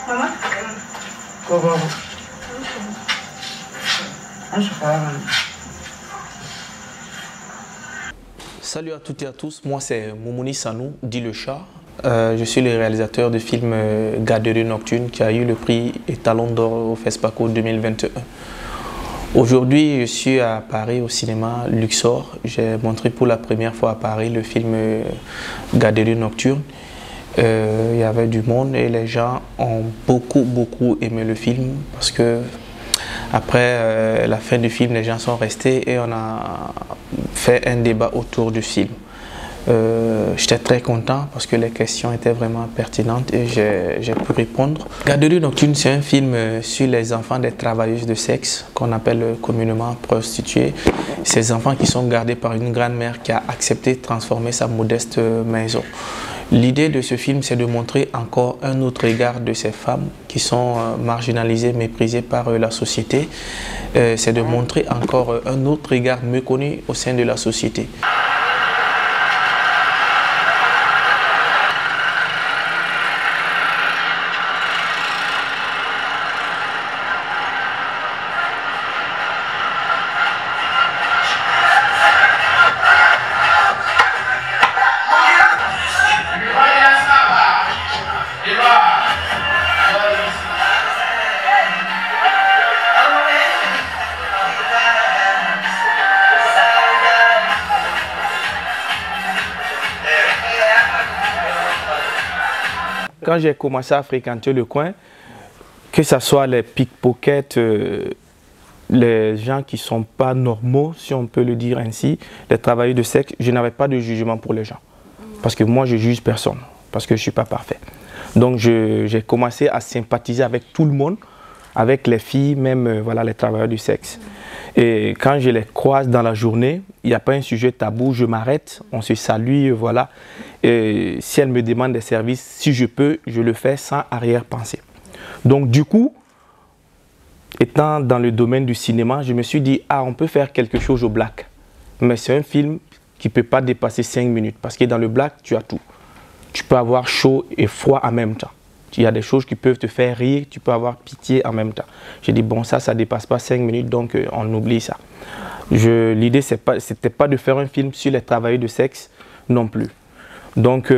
Maman? Salut à toutes et à tous, moi c'est Moumouni Sanou, dit le chat. Je suis le réalisateur du film Garderie nocturne qui a eu le prix Étalon d'or au FESPACO 2021. Aujourd'hui, je suis à Paris au cinéma Luxor. J'ai montré pour la première fois à Paris le film Garderie nocturne. Il y avait du monde et les gens ont beaucoup aimé le film parce que après la fin du film, les gens sont restés et on a fait un débat autour du film. J'étais très content parce que les questions étaient vraiment pertinentes et j'ai pu répondre. Garderie nocturne, c'est un film sur les enfants des travailleuses de sexe qu'on appelle communément prostituées. Ces enfants qui sont gardés par une grand-mère qui a accepté de transformer sa modeste maison. L'idée de ce film, c'est de montrer encore un autre regard de ces femmes qui sont marginalisées, méprisées par la société. C'est de montrer encore un autre regard méconnu au sein de la société. Quand j'ai commencé à fréquenter le coin, que ce soit les pickpockets, les gens qui ne sont pas normaux, si on peut le dire ainsi, les travailleurs de sexe, je n'avais pas de jugement pour les gens. Parce que moi, je juge personne, parce que je ne suis pas parfait. Donc, j'ai commencé à sympathiser avec tout le monde, avec les filles, même voilà, les travailleurs du sexe. Et quand je les croise dans la journée, il n'y a pas un sujet tabou, je m'arrête, on se salue, voilà. Et si elles me demandent des services, si je peux, je le fais sans arrière-pensée. Donc du coup, étant dans le domaine du cinéma, je me suis dit, ah, on peut faire quelque chose au black. Mais c'est un film qui ne peut pas dépasser 5 minutes, parce que dans le black, tu as tout. Tu peux avoir chaud et froid en même temps. Il y a des choses qui peuvent te faire rire, tu peux avoir pitié en même temps. J'ai dit, bon, ça ne dépasse pas 5 minutes, donc on oublie ça. L'idée, ce n'était pas de faire un film sur les travailleurs de sexe non plus. Donc,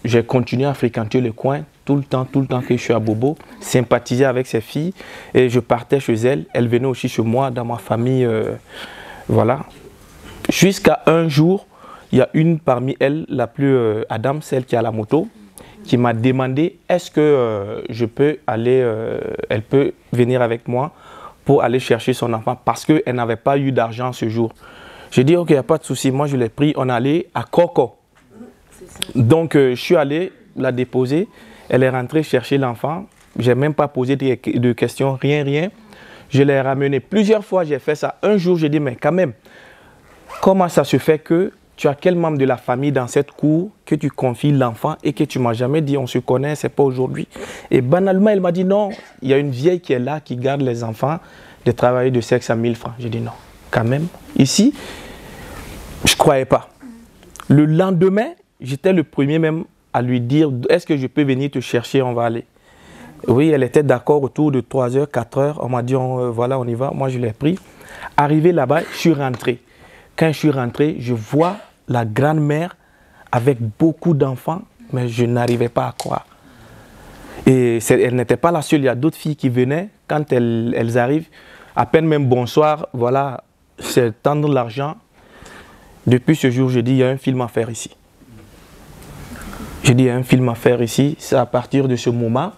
j'ai continué à fréquenter le coin tout le temps que je suis à Bobo, sympathiser avec ces filles. Et je partais chez elles, elles venaient aussi chez moi, dans ma famille, voilà. Jusqu'à un jour, il y a une parmi elles, la plus Adam, celle qui a la moto, qui m'a demandé est-ce que je peux aller, elle peut venir avec moi pour aller chercher son enfant parce qu'elle n'avait pas eu d'argent ce jour. J'ai dit ok, il n'y a pas de souci, moi je l'ai pris, on est allé à Coco. Donc je suis allé la déposer, elle est rentrée chercher l'enfant, je n'ai même pas posé de questions, rien. Je l'ai ramené plusieurs fois, j'ai fait ça. Un jour, j'ai dit mais quand même, comment ça se fait que tu as quel membre de la famille dans cette cour que tu confies l'enfant et que tu ne m'as jamais dit on se connaît, c'est pas aujourd'hui. Et banalement, elle m'a dit non, il y a une vieille qui est là, qui garde les enfants de travailler de sexe à 1000 francs. J'ai dit non, quand même. Ici, je ne croyais pas. Le lendemain, j'étais le premier même à lui dire est-ce que je peux venir te chercher, on va aller. Oui, elle était d'accord autour de 3h, 4h. On m'a dit voilà, on y va. Moi, je l'ai pris. Arrivé là-bas, je suis rentré. Quand je suis rentré, je vois la grand-mère avec beaucoup d'enfants, mais je n'arrivais pas à croire. Et elle n'était pas la seule, il y a d'autres filles qui venaient. Quand elles arrivent, à peine même bonsoir, voilà, c'est tendre l'argent. Depuis ce jour, je dis, il y a un film à faire ici. J'ai dit, il y a un film à faire ici. C'est à partir de ce moment,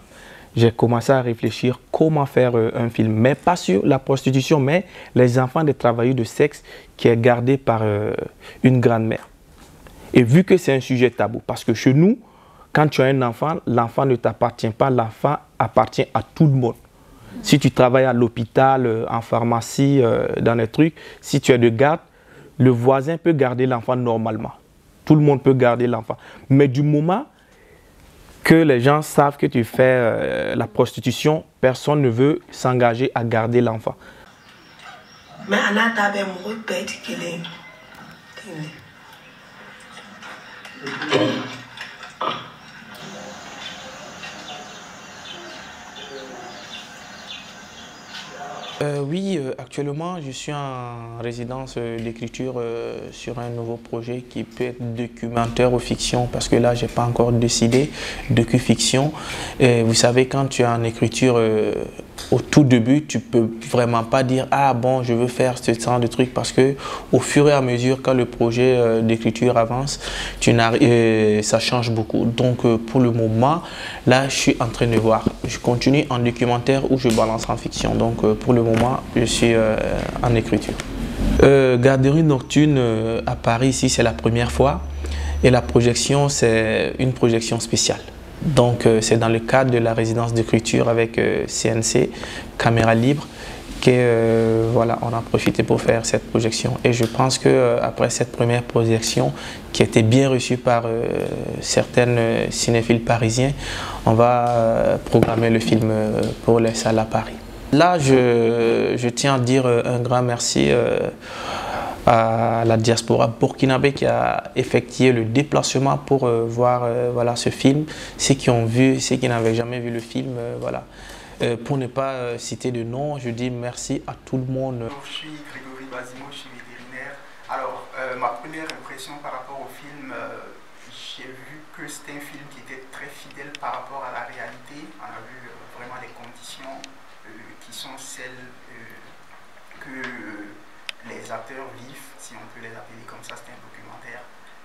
j'ai commencé à réfléchir comment faire un film. Mais pas sur la prostitution, mais les enfants des travailleurs de sexe qui est gardé par une grand-mère. Et vu que c'est un sujet tabou, parce que chez nous, quand tu as un enfant, l'enfant ne t'appartient pas, l'enfant appartient à tout le monde. Si tu travailles à l'hôpital, en pharmacie, dans les trucs, si tu es de garde, le voisin peut garder l'enfant normalement. Tout le monde peut garder l'enfant. Mais du moment que les gens savent que tu fais la prostitution, personne ne veut s'engager à garder l'enfant. Mais Oui, actuellement, je suis en résidence d'écriture sur un nouveau projet qui peut être documentaire ou fiction, parce que là, je n'ai pas encore décidé, docu-fiction. Et vous savez, quand tu es en écriture au tout début, tu ne peux vraiment pas dire « Ah bon, je veux faire ce genre de truc » parce que au fur et à mesure, quand le projet d'écriture avance, ça change beaucoup. Donc, pour le moment, là, je suis en train de voir. Je continue en documentaire ou je balance en fiction. Donc, pour le moment, je suis en écriture. Garderie nocturne à Paris, ici, c'est la première fois. Et la projection, c'est une projection spéciale. Donc, c'est dans le cadre de la résidence d'écriture avec CNC, Caméra Libre, que voilà, on a profité pour faire cette projection. Et je pense qu'après cette première projection, qui a été bien reçue par certains cinéphiles parisiens, on va programmer le film pour les salles à Paris. Là, je tiens à dire un grand merci à la diaspora burkinabé qui a effectué le déplacement pour voir voilà, ce film. Ceux qui ont vu, ceux qui n'avaient jamais vu le film, voilà. Pour ne pas citer de nom, je dis merci à tout le monde. Je suis Grégory Bazimo, je suis vétérinaire. Alors, ma première impression par rapport au film, j'ai vu que c'était un film qui était très fidèle par rapport à la réalité. On a vu vraiment les conditions qui sont celles que les acteurs vivent, si on peut les appeler comme ça, c'est un documentaire.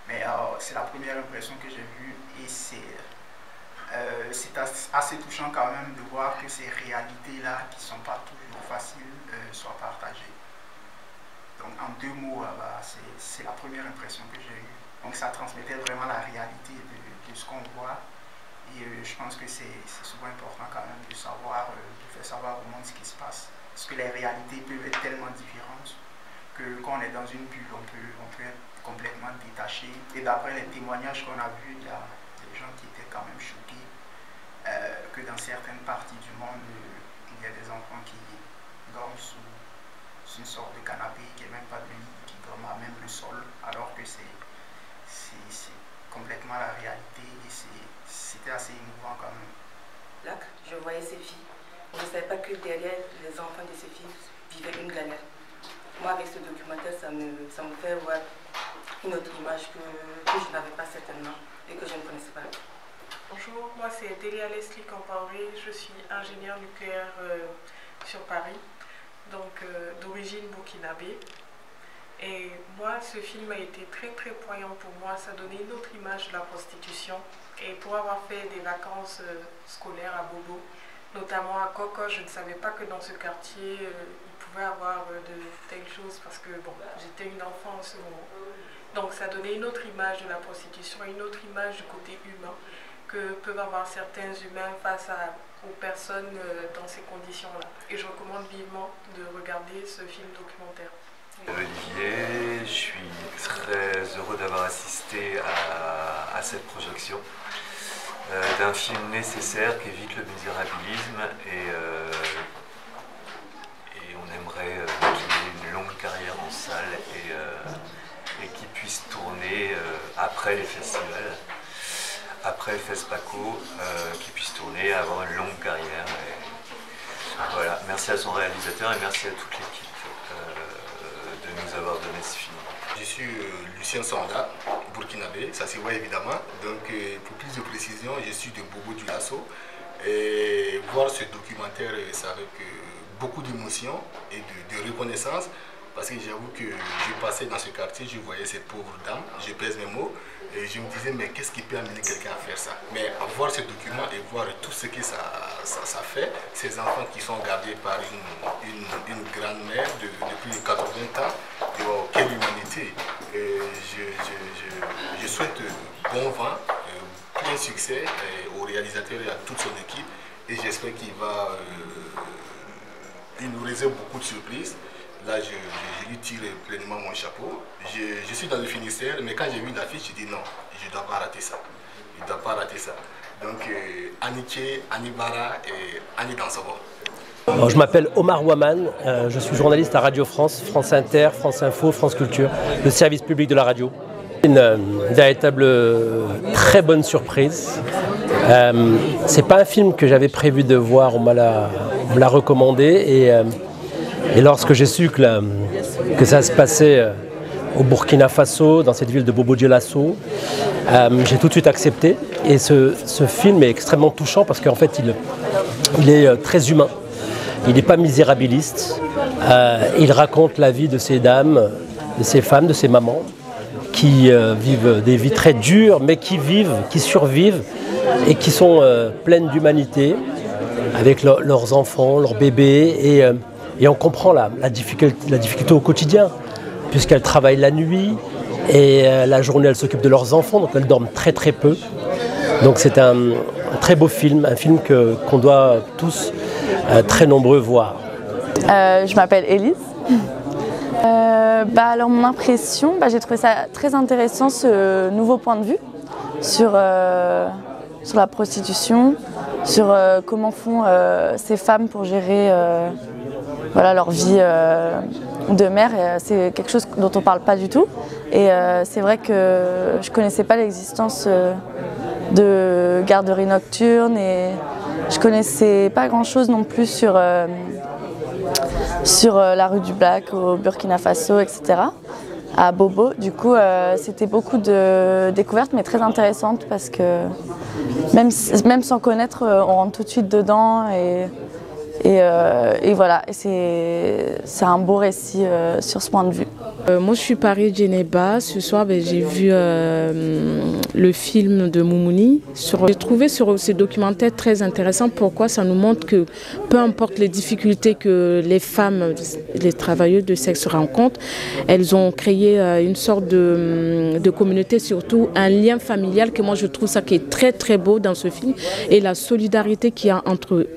Mais c'est la première impression que j'ai vue et c'est assez touchant quand même de voir que ces réalités-là, qui ne sont pas toujours faciles, soient partagées. Donc en deux mots, c'est la première impression que j'ai eue. Donc ça transmettait vraiment la réalité de ce qu'on voit. Et je pense que c'est souvent important quand même de savoir, de faire savoir au monde ce qui se passe. Parce que les réalités peuvent être tellement différentes que quand on est dans une bulle, on peut être complètement détaché. Et d'après les témoignages qu'on a vus, il y a des gens qui étaient quand même choqués que dans certaines parties du monde, il y a des enfants qui dorment sous une sorte de canapé qui n'est même pas de lit, qui dorment à même le sol, alors que c'est complètement la réalité et c'était assez émouvant quand même. Là, je voyais ces filles. Je ne savais pas que derrière les enfants de ces filles vivaient une galère. Moi, avec ce documentaire, ça me fait voir une autre image que je n'avais pas certainement et que je ne connaissais pas. Bonjour, moi c'est Delia Leslie Campaoré, je suis ingénieure nucléaire sur Paris, donc d'origine burkinabé. Et moi, ce film a été très poignant pour moi, ça donnait une autre image de la prostitution. Et pour avoir fait des vacances scolaires à Bobo, notamment à Koko, je ne savais pas que dans ce quartier, il pouvait y avoir de telles choses parce que bon, j'étais une enfant en ce moment. Donc ça donnait une autre image de la prostitution, une autre image du côté humain que peuvent avoir certains humains face aux personnes dans ces conditions-là. Et je recommande vivement de regarder ce film documentaire. Olivier, je suis très heureux d'avoir assisté à cette projection d'un film nécessaire qui évite le misérabilisme et on aimerait qu'il ait une longue carrière en salle et qu'il puisse tourner après les festivals, après le FESPACO, qu'il puisse tourner, avoir une longue carrière. Et voilà, merci à son réalisateur et merci à toute l'équipe de nous avoir donné ce film. Je suis Lucien Sanda, burkinabé, ça se voit évidemment. Donc pour plus de précision, je suis de Bobo du Lasso. Et voir ce documentaire, c'est avec beaucoup d'émotion et de reconnaissance. Parce que j'avoue que je passais dans ce quartier, je voyais ces pauvres dames, je pèse mes mots, et je me disais, mais qu'est-ce qui peut amener quelqu'un à faire ça? Mais à voir ce document et voir tout ce que ça fait, ces enfants qui sont gardés par une grand-mère depuis 80 ans, et oh, quelle humanité! Je souhaite bon vent, plein succès au réalisateur et à toute son équipe, et j'espère il nous réserve beaucoup de surprises. Là, je lui tire pleinement mon chapeau. Je suis dans le Finistère, mais quand j'ai vu l'affiche, j'ai dit non, je ne dois pas rater ça. Je ne dois pas rater ça. Donc, Aniké, Anibara et Annie Dansabo. Alors, je m'appelle Omar Ouaman, je suis journaliste à Radio France, France Inter, France Info, France Culture, le service public de la radio. Une véritable très bonne surprise. C'est pas un film que j'avais prévu de voir, on me l'a recommandé et lorsque j'ai su que ça se passait au Burkina Faso, dans cette ville de Bobo-Dioulasso, j'ai tout de suite accepté. Et ce film est extrêmement touchant parce qu'en fait il est très humain. Il n'est pas misérabiliste. Il raconte la vie de ces dames, de ces femmes, de ces mamans qui vivent des vies très dures, mais qui survivent et qui sont pleines d'humanité avec leurs enfants, leurs bébés. Et on comprend la difficulté au quotidien, puisqu'elles travaillent la nuit et la journée elles s'occupent de leurs enfants, donc elles dorment très très peu. Donc c'est un très beau film, un film qu'on doit tous très nombreux voir. Je m'appelle Élise. Alors mon impression, j'ai trouvé ça très intéressant ce nouveau point de vue sur la prostitution, sur comment font ces femmes pour gérer leur vie de mère. C'est quelque chose dont on ne parle pas du tout. Et c'est vrai que je ne connaissais pas l'existence de garderies nocturnes et je ne connaissais pas grand-chose non plus sur la rue du Black au Burkina Faso, etc. à Bobo. Du coup, c'était beaucoup de découvertes, mais très intéressantes parce que même sans connaître, on rentre tout de suite dedans et voilà. C'est un beau récit sur ce point de vue. Moi, je suis Paris Djeneba. Ce soir, j'ai vu le film de Moumouni. J'ai trouvé ce documentaire très intéressant. Pourquoi? Ça nous montre que peu importe les difficultés que les femmes, les travailleuses de sexe rencontrent, elles ont créé une sorte de communauté, surtout un lien familial que moi je trouve ça qui est très très beau dans ce film et la solidarité qu'il y a entre eux.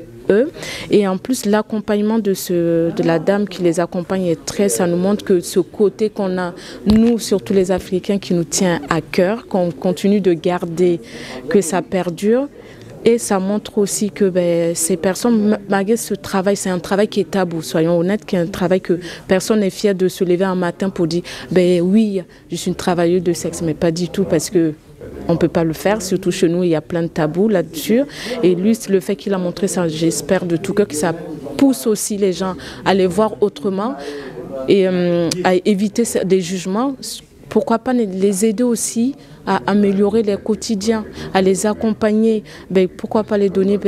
Et en plus l'accompagnement de la dame qui les accompagne est ça nous montre que ce côté qu'on a nous, surtout les Africains, qui nous tient à cœur, qu'on continue de garder, que ça perdure. Et ça montre aussi que ces personnes, malgré ce travail, c'est un travail qui est tabou, soyons honnêtes, qui est un travail que personne n'est fier de se lever un matin pour dire oui, je suis une travailleuse de sexe, mais pas du tout, parce que on ne peut pas le faire, surtout chez nous, il y a plein de tabous là-dessus. Et lui, le fait qu'il a montré ça, j'espère de tout cœur que ça pousse aussi les gens à les voir autrement et à éviter des jugements. Pourquoi pas les aider aussi à améliorer leur quotidien, à les accompagner, pourquoi pas les donner,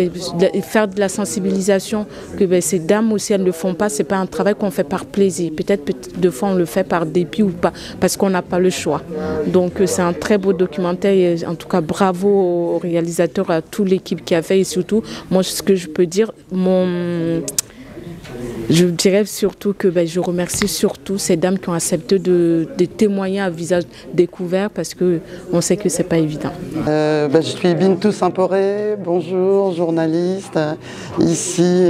faire de la sensibilisation, que ces dames aussi elles ne le font pas, c'est pas un travail qu'on fait par plaisir, peut-être deux fois on le fait par dépit ou pas, parce qu'on n'a pas le choix. Donc c'est un très beau documentaire et en tout cas bravo au réalisateur, à toute l'équipe qui a fait et surtout, moi ce que je peux dire, je dirais surtout que je remercie surtout ces dames qui ont accepté de témoigner à visage découvert parce qu'on sait que ce n'est pas évident. Je suis Bintou Saint-Poré, bonjour, journaliste, ici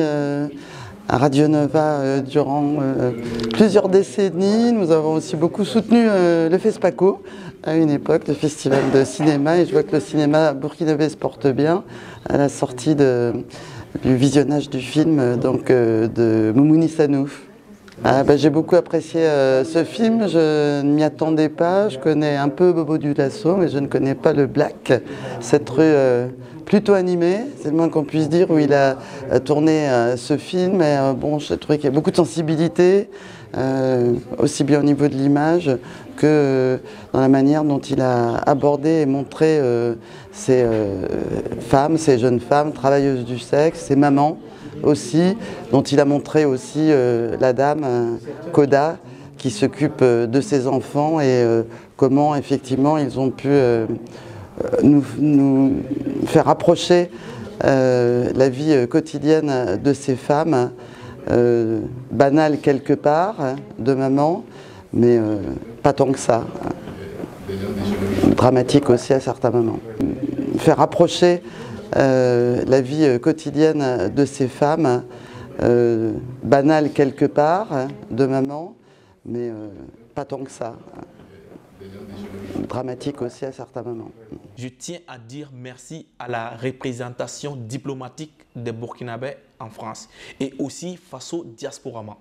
à Radio Nova durant plusieurs décennies. Nous avons aussi beaucoup soutenu le FESPACO à une époque, le festival de cinéma, et je vois que le cinéma burkinabé se porte bien à la sortie du visionnage du film de Moumouni Sanouf. J'ai beaucoup apprécié ce film, je ne m'y attendais pas, je connais un peu Bobo-Dioulasso mais je ne connais pas le Black, cette rue plutôt animée, c'est le moins qu'on puisse dire, où il a tourné ce film. Et, je trouvais qu'il y a beaucoup de sensibilité, aussi bien au niveau de l'image que dans la manière dont il a abordé et montré ces femmes, ces jeunes femmes travailleuses du sexe, ces mamans aussi, dont il a montré aussi la dame Koda qui s'occupe de ses enfants et comment effectivement ils ont pu nous faire approcher la vie quotidienne de ces femmes, banales quelque part, de maman, mais pas tant que ça. Dramatique aussi à certains moments. Faire approcher la vie quotidienne de ces femmes, banales quelque part, de maman, mais pas tant que ça. Dramatique aussi à certains moments. Je tiens à dire merci à la représentation diplomatique des Burkinabés en France et aussi Faso Diasporama.